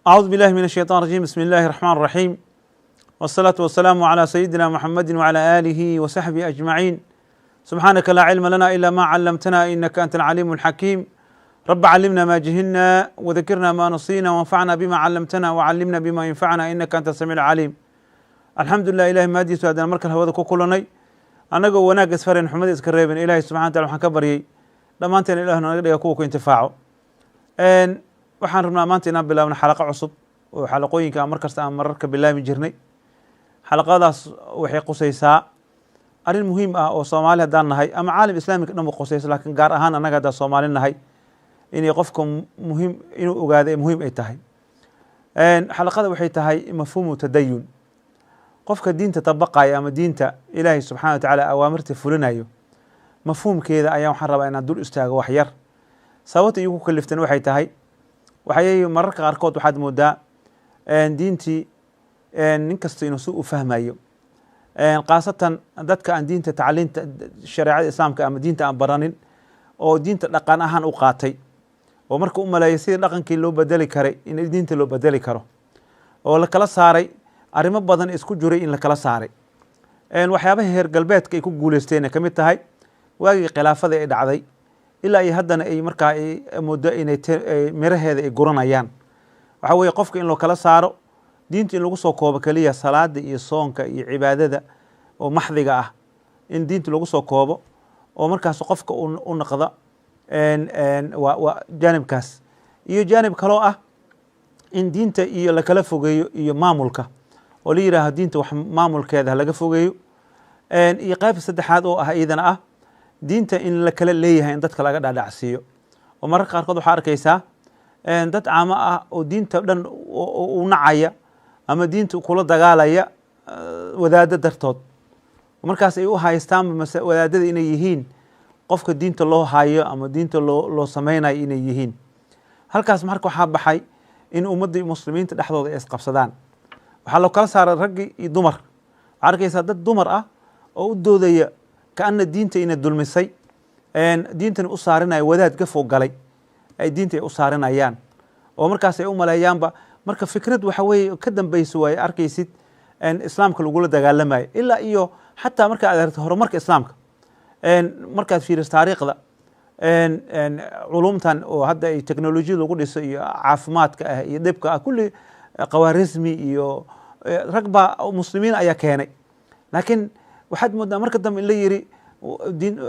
أعوذ بالله من الشيطان الرجيم. بسم الله الرحمن الرحيم، والصلاة والسلام على سيدنا محمد وعلى آله وصحبه أجمعين. سبحانك لا علم لنا إلا ما علمتنا إنك أنت العليم الحكيم. رب علمنا ما جهلنا وذكرنا ما نسينا وانفعنا بما علمتنا وعلمنا بما ينفعنا إنك أنت السميع العليم. الحمد لله إلهي maadiisu haddana markale hawada ku kulanay annagoo wanaag isfaran xumada iska reebin ilaahay subxana wataala waxaan ka baryay dhammaanteen ilaah naga dhiga kuwa ku intifaaco. waxaan rabnaa maanta inaan bilaabno xalaqo cusub oo xalaqooyinka aan markasta aan mararka bilaabi jirnay. xalaqadaas waxay qusaysaa arrin muhiim ah oo Soomaali haddaan nahay ama caalam islaamika dhan qusaysa, laakiin gaar ahaan annaga haddaan Soomaali nahay inay qofka muhiim inuu ogaado ee muhiim ay tahay. xalaqada waxay tahay mafhuumu tadayun. qofka diinta tabaqaya ama diinta ilaahay subxaana wa tacaala awaamirta fulinayo mafhuumkeeda ayaa waxaan rabaa inaan dul istaago wax yar. sababta igu kaliftan waxay tahay waxay mararka qaarkood waxaad moodaa diintii nin kasta inuu si u fahmayo, khaasatan dadka aan diinta tacliinta shareecada islaamka ama diinta aan baranin oo diinta dhaqan ahaan u qaatay oo marka u maleeya sidii dhaqankii loo bedeli karay in diinta loo bedeli karo oo la kala saaray arrimo badan isku jiray in la kala saaray. waxyaabaha heer galbeedka ay ku guuleysteen ka mid tahay waagii khilaafada ay dhacday ilaa iyo haddana ay markaa muddo inay miraheeda ay guranayaan. waxa weeye qofka in loo kala saaro diinta in lagu soo koobo keliya salaada iyo soonka iyo cibaadada oo maxdiga ah, in diinta lagu soo koobo oo markaas qofka u noqda waa jaanibkaas. iyo jaanib kaloo ah in diinta iyo la kala fogeeyo iyo maamulka oo la yidhaaho diinta wax maamulkeeda laga fogeeyo. iyo qayb saddexaad oo ah iyadana ah diinta in la kala leeyahay in dadka laga dhaadhacsiiyo oo mararka qaarkood waxaa arkaysaa dad caamo ah oo diinta dhan u nacaya ama diinta kula dagaalaya wadaado dartood, markaas ay u haystaan wadaadada inay yihiin qofka diinta loo hayo ama diinta loo sameynayo inay yihiin. halkaas marka waxaa baxay in ummadda muslimiinta dhexdooda ay isqabsadaan. waxaa loo kala saaray raggi iyo dumar. waxaa arkaysaa dad dumar ah oo u doodaya kaana diinta ina dulmisay, diintana u saarinaya wadaad gafoo galay ay diinta ay u saarinayaan oo markaas ay u maleeyaanba marka fikrad waxa weeye ka dambaysa waaye arkaysid islaamka lagula dagaalamayo ilaa iyo xataa marka aad aragto horumarka islaamka markaad fiiriso taariikhda culumtan oo hadda ay teknolojiyada lagu dhiso iyo caafimaadka ah iyo dhibka ah kulli khawaarismi iyo rag baa muslimiin ayaa keenay. laakiin waxaad moodaa marka dambe in la yiri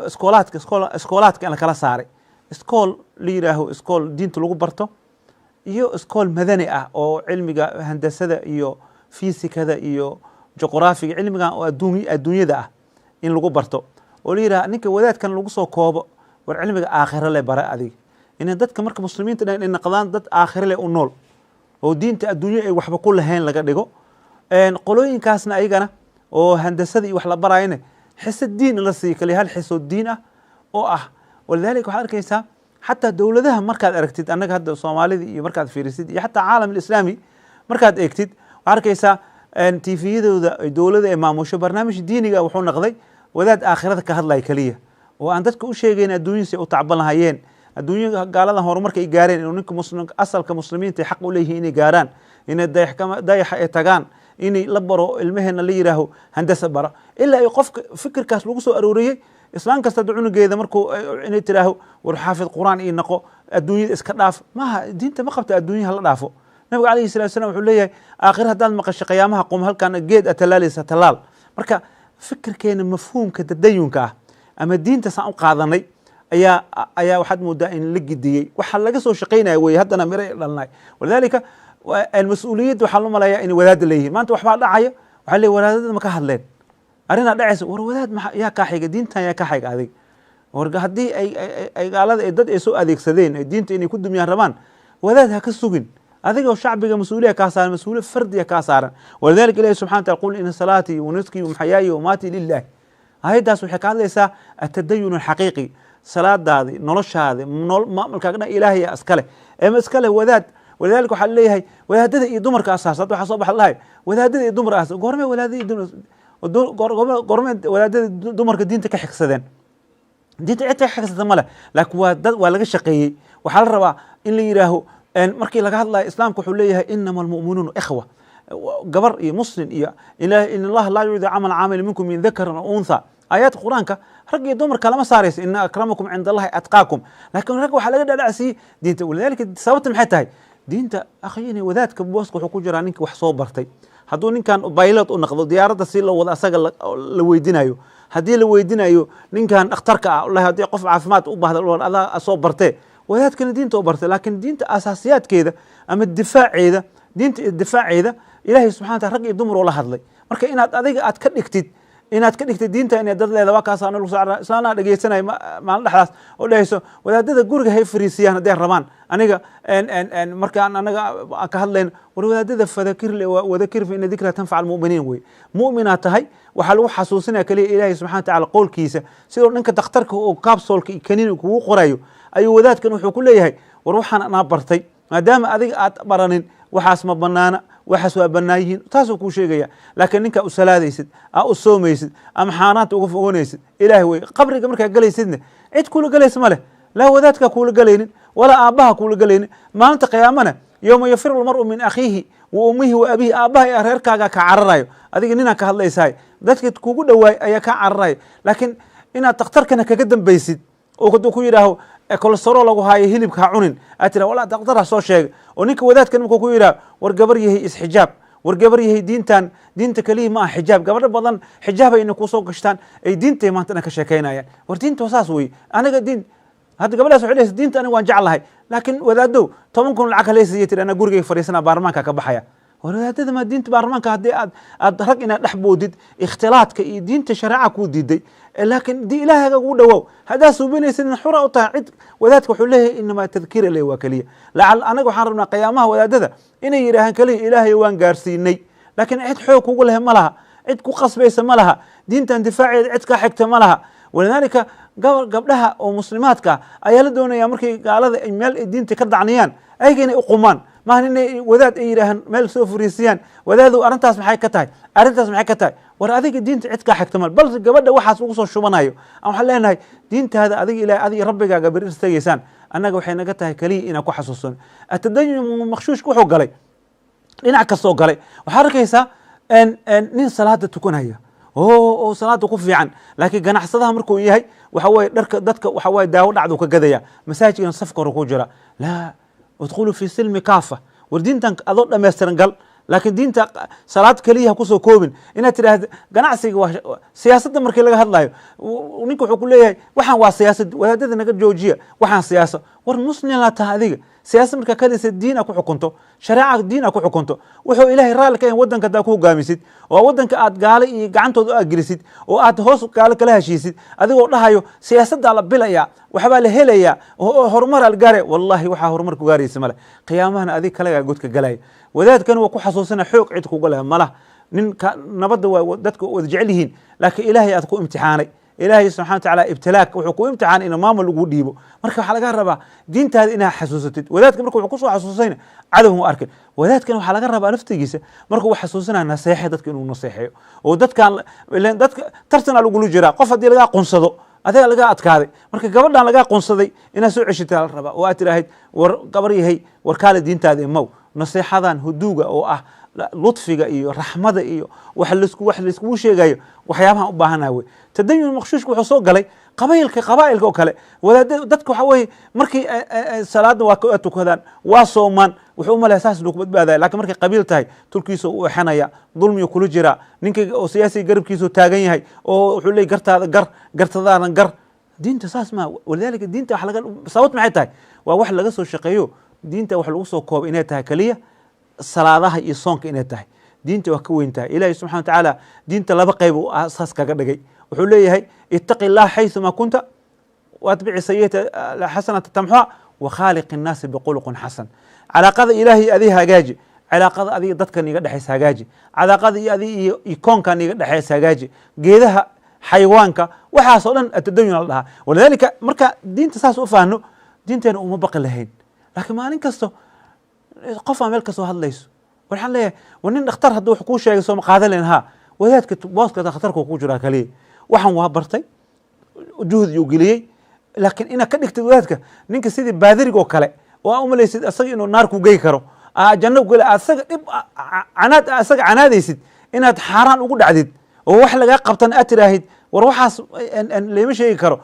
iskoolaadka in la kala saaray iskool la yidhaaho iskool diinta lagu barto iyo iskool madani ah oo cilmiga handasada iyo fisikada iyo juqraafiga cilmigan oo adduunyada ah in lagu barto oo la yidhaha ninka wadaadkan lagu soo koobo war cilmiga aakhiro le bara adiga in dadka marka muslimiinta dhan ay noqdaan dad aakhiro le u nool oo diinta adduunyo ay waxba ku lahayn laga dhigo. qolooyinkaasna ayagana oo handasada iyo wax la barayana xisad diin la siiyo kaliya hal xisoo diin ah oo ah. walidaalika waxaad arkaysaa xataa dowladaha markaad aragtid annaga hadda Soomaalida iyo markaad fiirisid iyo xataa caalam islaami markaad eegtid waxaad arkaysaa tviyadooda ay dowladda ay maamusho barnaamij diiniga wuxuu noqday wadaad aakhirada ka hadlaya kaliya oo aan dadka u sheegayn adduunyada u tacban lahayeen adduunyada gaalada horumarka ay gaareen inuu ninka muslimka asalka muslimiinta xaq u leeyihiin inay gaaraan inay dayax ay tagaan inay la baro ilmaheena la yiraaho handasa bara ilaa ay qofka fikirkaas lagu soo arooriyay islaan kasta cunugeeda markuu inay tiraaho war xaafid quraan ii noqo adduunyada iska dhaaf maaha diinta ma qabta adduunyaha la dhaafo. nabiga calayhi salaatu wasalaam wuxuu leeyahay aakhir haddaad maqasho qiyaamaha qum halkan geed atalaalisa talaal. marka fikirkeena mafhuumka tadayunka ah ama diinta saan u qaadanay ayaa waxaad moodaa in la gidiyey waxa laga soo shaqeynaya wey haddana miro dhalnay. walidaalika almas-uuliyadda waxaa loo maleeyaa inay wadaadda leeyihiin. maanta waxbaa dhacaya waxaa leeyahy wadaadada ma ka hadleen arrinaa dhacaysa war wadaad yaa kaa xiga diintan yaa ka xiga adig war haddii ay gaalada ay dad ay soo adeegsadeen ay diinta inay ku dumiyaan rabaan wadaad ha ka sugin adigoo shacbiga mas-uuliya kaa saaran mas-uuliya fardiya kaa saaran. walidaalika ilahi subxana wataala qul ina salaatii wa nuskii wa maxyaaya wa maatii lilah. ayaddaas waxay ka hadlaysaa atadayun alxaqiiqi salaadaadi noloshaadi maamulkaaga dhan ilaahaya iskale ama iskale wadaad. walidaalika waxaa leeyahay wadaadada iyo dumarka asaasad waxaa soo baxa lahay wadaadada iyo dumar asaas goormee wadaadada iyo dumar goormee wadaadada dumarka diinta ka xigsadeen diinta cid ka xigsata male laakiin waa laga shaqeeyey. waxaa la rabaa in la yidhaaho markii laga hadlayo islaamka wuxuu leeyahay inama almu'minuuna ikhwa gabar iyo muslim iyo ilaah in allah laa yuriidu camal caamil minkum min dakarin aw untha aayaadka qur-aanka rag iyo dumarka lama saaraysa ina akramakum cinda allahi atqaakum laakiin rag waxaa laga dhadhacsiiyey diinta walidaalika sababta maxay tahay diinta akhiyini wadaadka booska wuxuu ku jiraa ninka wax soo bartay hadduu ninkan baylot u noqdo diyaaradda si loo wada asaga la weydinayo haddii la weydinayo ninkan dhakhtarka ah wallahi haddii qof caafimaad u baahda adaa soo bartee wadaadkana diinta u bartay laakiin diinta asaasiyaadkeeda ama difaaceeda diinta difaaceeda ilaahay subxana wa taala rag iyo dumar oo la hadlay marka inaad adiga aad ka dhigtid diinta inay dad leeda waa kaasa nagu soo islaanaa dhegeysanaya maalin dhexdaas oo dhehayso wadaadada guriga hay fariisiyaan hadday rabaan aniga markaan anaga aan ka hadlayn war wadaadada wadakir fa ina dikra tanfaca almu'miniin wey mu'minaad tahay waxaa lagu xasuusinaya kaliya ilaahay subxana wa tacaala qowlkiisa sidoo dhanka dakhtarka oo kaabsoolka iyo kaniin kugu qorayo ayuu wadaadkan wuxuu ku leeyahay war waxaan anaa bartay maadaama adiga aad baranin waxaas ma banaana waxaas waa bannaan yihiin taasuu kuu sheegaya laakiin ninkaa u salaadaysid aa u soomaysid ama xaaraanta uga fogonaysid ilaahay wey qabriga markaa gelaysidna cid kuula gelaysa ma leh laa wadaadkaa kuula gelaynin walaa aabbaha kuula gelaynin maalinta qiyaamana yowma yafiru lmar'u min akhiihi wa ummihi wa abihi aabbaha iyo reerkaagaa ka cararayo adiga ninaa ka hadlaysahay dadka kugu dhowaay ayaa kaa cararayo laakiin inaad dakhtarkana kaga dambaysid oo haduu ku yidhaaho kolestaro lagu haayo hilibka ha cunin aad tira walaa daktar ha soo sheega oo ninka wadaadkan markuu ku yidhaha war gabar yahay isxijaab war gabar yahay diinta keliya ma ah xijaab gabadho badan xijaab ayna kusoo gashtaan ay diintay maanta dhan ka sheekaynayaan war diinta waa saas weye aniga hadda gabadhaas waxay dhehaysa diinta aniga waan jeclahay laakiin wadaadow 10 kun lacag haleysiiya tiri ana gurigay fadhiisana baarlamaanka ka baxaya war wadaadada ma diinta baarlamaanka haddii aad rag inaad dhex boodid ikhtilaadka iyo diinta shareeca kuu diiday laakiin dii ilaahaaga ugu dhawow haddaa suubinaysidna xura u tahay cid wadaadka wuxuu leeyahay inamaa tadkiira leh waa keliya lacal anaga waxaan rabnaa qiyaamaha wadaadada inay yidhaahaan keliya ilaahay waan gaarsiinay laakiin cid xoog kugu leh ma laha cid ku qasbaysa ma laha diintan difaaceeda cid kaa xigta ma laha walidaalika gabdhaha oo muslimaadka ayaa la doonaya markay gaalada meel ay diinta ka dacniyaan ayaga inay u qumaan maahan inay wadaad ay yidhaahaan meel soo fariisiyaan wadaadow arrintaas maxay ka tahay war adiga diinta cid kaa xigta mal balse gabadha waxaas ugu soo shubanayo aan waxaan leenahay diintaada adiga ilahay adiga rabbigaaga beri istageysaan annaga waxay naga tahay keliya inaan ku xasuusan atadayun makhshuushka wuxuu galay dhinac kastoo galay waxaad arkaysaa nin salaada tukanaya oo salaada ku fiican laakiin ganacsadaha markuu yahay waxa weye dharka dadka waxa weye daawo dhacdu ka gadaya masaajidkan safka hore ku jira laa udkhulu fi silmi kaafa war diintan adoo dhammaystiran gal laakiin diinta salaad keliya ha kusoo koobin inaad tidhaahda ganacsiga waa siyaasadda markii laga hadlayo ninka wuxuu ku leeyahay waxaan waa siyaasad wadaadada naga joojiya waxaan siyaasa war muslimla taha adiga siyaasad markaa kadisa diin a ku xukunto shareeca diin a ku xukunto wuxuu ilaahay raalli ka yahay waddanka haddaa ku hogaamisid oo waddanka aad gaale iyo gacantooda u agelisid oo aad hoos gaale kala heshiisid adigoo dhahayo siyaasaddaa la bilaya waxbaa la helayaa oo horumaraa la gaaraya wallahi waxaa horumar ku gaaraysa male qiyaamahana adig kalagaa godka galaya wadaadkan waa ku xasuusana xoog cid kuga leh malah ninka nabadda waa dadka wada jecel yihiin laakiin ilaahay aad ku imtixaanay ilaahay subxana wa tacaala ibtilaak wuxuu ku imtixaanay inuu maamul ugu dhiibo marka waxaa laga rabaa diintaada inaad xasuusatid wadaadka marka wuxuu kusoo xasuusayna cadowmu arkin wadaadkan waxaa laga rabaa naftigiisa markuu xasuusanaya naseexe dadka inuu naseexeeyo oo dadka tartana lagula jiraa qof haddii lagaa qunsado adiga lagaa adkaaday marka gabadhan lagaa qunsaday inaad soo ceshita la rabaa oo aad tiraahid war gabar yahay war kaale diintaada imow naseexadan huduuga oo ah ludfiga iyo raxmada iyo wax laiskugu sheegayo waxyaabahan u baahanaha wey tadayun makhshuushka wuxuu soo galay qabaa'ilka oo kale wadaadada dadka waxa weye markii salaada waa tukadaan waa soomaan wuxuu u malaya saas inuu ku badbaadaya lakin markay qabiil tahay tulkiisa u exanaya dulmiyu kula jiraa ninka oo siyaasiga garabkiisau taagan yahay oo wuxuu leey gartaada gartadaadan gar diinta saas maa walidaalika diinta sababt maxay tahay waa wax laga soo shaqeeyo diinta wax lagu soo koobo inay tahay keliya salaadaha iyo soonka inay tahay diinta waa ka weyn tahay ilaahay subxana wa tacaala diinta laba qayb u asaas kaga dhigay wuxuu leeyahay ittaqi illaha xayثuma kunta waatbici sayi'ata xasanata tamxuha wa khaaliq innaasi biquluqin xasan calaaqada ilaahay adiga hagaaji calaaqada adiga dadkan iga dhexaysa hagaaji calaaqada iyo adiga iyo koonkan iga dhexaysa hagaaji geedaha xayawaanka waxaasoo dhan atadayun la dhahaa walidaalika marka diinta saas u faahno diinteena uma baqi lahayn laakiin maalin kasto qofaa meel kasoo hadlayso waxaan leeyahay war nin dhakhtar hadduu wax kuu sheegay sooma qaadan lahayn ha wadaadka booska dhakhtarka ku jiraa kaliya waxaan waa bartay juhdi uu geliyey laakiin inaad ka dhigtid wadaadka ninka sidii baadiriga oo kale oo aa umalaysid asaga inuu naar ku gey karo janno ku geli asaga dhib canaad asaga canaadaysid inaad xaaraan ugu dhacdid oo wax lagaa qabtan aad tiraahid war waxaas lama sheegi karo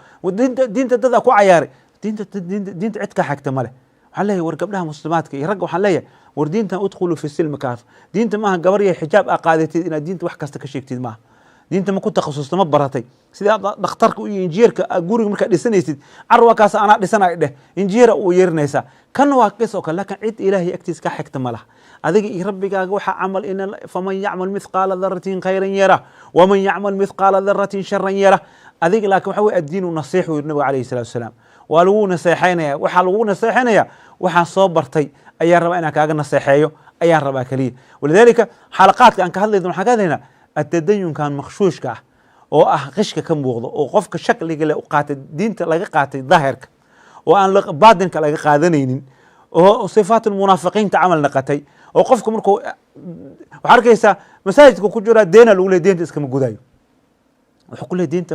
diinta dad ku cayaaray diinta cid ka xigta male waxaan leeyahay war gabdhaha muslimaadka iyo ragga waxaan leeyahay war diintan udkhulu fi silmi kaaf diinta maaha gabar iyo xijaab aa qaadatid inaad diinta wax kasta ka sheegtid maaha diinta ma ku takhasusta ma baratay sida dhakhtarka iyo injineerka guriga markaa dhisanaysid carwakaas anaa dhisanay dheh injineera uu yeerinaysaa kana waa qis oo kale laakiin cid ilaahay agtiis ka xigta ma laha adiga iyo rabbigaaga waxaa camal faman yacmal mithqaala daratin khayran yara waman yacmal mithqaala daratin sharan yara adiga laakiin waxa weye addiinu nasiix uu yiri nabiga calayhi salatu wasalaam waa lagu naseexaynaya waxaa lagu naseexaynaya waxaan soo bartay ayaan rabaa inaan kaaga naseexeeyo ayaan rabaa keliya walidaalika xalaqaadka aan ka hadlayno waxaan ka hadlaynaa atadayunkan makhshuushka ah oo ah qishka ka muuqdo oo qofka shakliga le u qaatay diinta laga qaatay daahirka oo aan baatinka laga qaadanaynin oo sifaat almunaafiqiinta camal naqatay oo qofka markuu waxaa arkaysaa masaajidka ku jiraa deena lagu leey deenta iskama gudayo wuxuu ku leey deenta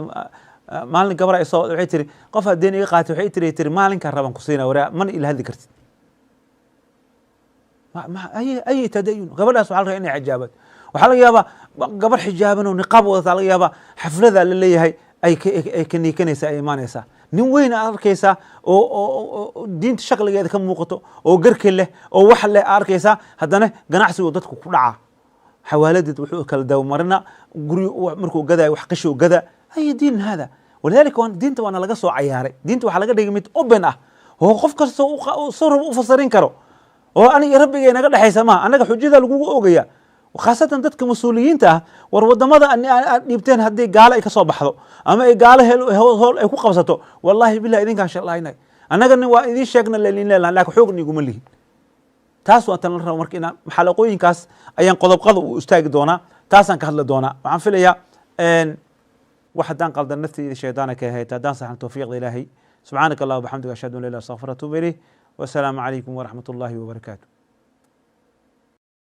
maalin gabar ay soo waxay tiri qof deen iga qaatay waxay tiri maalinka raban ku siinaa waraa man ila hadli kartid ay tadayun gabadhaas waxaa laga inay xijaabato waxaa laga yaabaa gabar xijaaban oo niqaab wadata laga yaabaa xaflada la leeyahay ay ka niikanaysaa ay imaanaysaa nin weyn aad arkaysaa oo diinta shakligeeda ka muuqato oo garka leh oo wax leh aad arkaysaa haddana ganacsigu dadku ku dhacaa xawaaladeed wuxuu kala dawmarina guri markuu gadaa wax qisho gadaa ay diin hada walidaalika diinta waana laga soo cayaaray diinta waxaa laga dhigay mid open ah oo qof kasta soo rabo u fasirin karo oo aniga rabbigay naga dhexaysa maaha annaga xujada lagugu ogaya khaasatan dadka mas-uuliyiinta ah war wadamada aad dhiibteen haddii gaalo ay ka soo baxdo ama ay gaalo hool ay ku qabsato wallahi billahi idinkaan shallaynay annagana waa idiin sheegna leelin leelahan laakiin xoog niguma lihin taas waa tan la rabo marka inaan xalaqooyinkaas ayaan qodobqada u istaagi doonaa taasaan ka hadli doonaa waxaan filayaa wax haddaan qaldan nafteyda shaydaana ka ahayd haddaan saxan tawfiiqda ilaahay subxaanaka allah wabxamdika ashhadu an la ilaha illa anta astaghfiruka wa atuubu ilayh wasalaamu calaykum waraxmat ullahi wabarakaatu